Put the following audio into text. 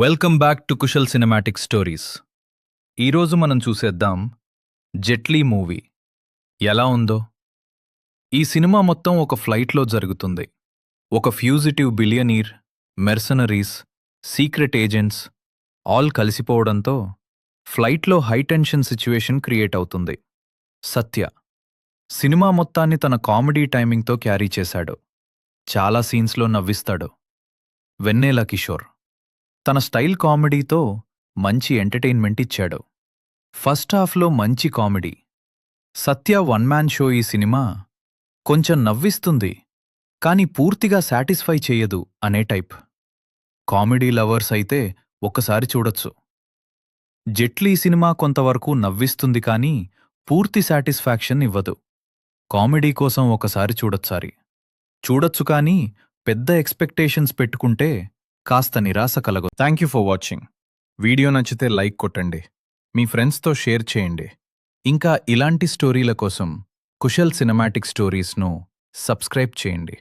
Welcome back to Kushal cinematic stories. ఈరోజు మనం చూసేద్దాం జెట్లీ మూవీ ఎలా ఉందో. ఈ సినిమా మొత్తం ఒక ఫ్లైట్లో జరుగుతుంది. ఒక fugitive billionaire, mercenaries, secret agents all కలిసిపోవడంతో ఫ్లైట్లో హైటెన్షన్ సిచ్యువేషన్ క్రియేట్ అవుతుంది. సత్య సినిమా మొత్తాన్ని తన కామెడీ టైమింగ్తో క్యారీ చేశాడు. చాలా సీన్స్లో నవ్విస్తాడు. వెన్నెల కిషోర్ తన స్టైల్ కామెడీతో మంచి ఎంటర్టైన్మెంట్ ఇచ్చాడు. ఫస్ట్ హాఫ్లో మంచి కామెడీ. సత్య వన్ మ్యాన్ షో. ఈ సినిమా కొంచెం నవ్విస్తుంది కానీ పూర్తిగా సాటిస్ఫై చేయదు అనే టైప్. కామెడీ లవర్స్ అయితే ఒక్కసారి చూడొచ్చు. జెట్లీ సినిమా కొంతవరకు నవ్విస్తుంది కానీ పూర్తి సాటిస్ఫాక్షన్ ఇవ్వదు. కామెడీ కోసం ఒకసారి చూడొచ్చు కానీ పెద్ద ఎక్స్పెక్టేషన్స్ పెట్టుకుంటే కాస్త నిరాశ కలగదు. Thank you for watching. Video నచ్చితే లైక్ కొట్టండి, మీ ఫ్రెండ్స్తో షేర్ చేయండి. ఇంకా ఇలాంటి స్టోరీల కోసం కుశల్ సినిమాటిక్ స్టోరీస్ను సబ్స్క్రైబ్ చేయండి.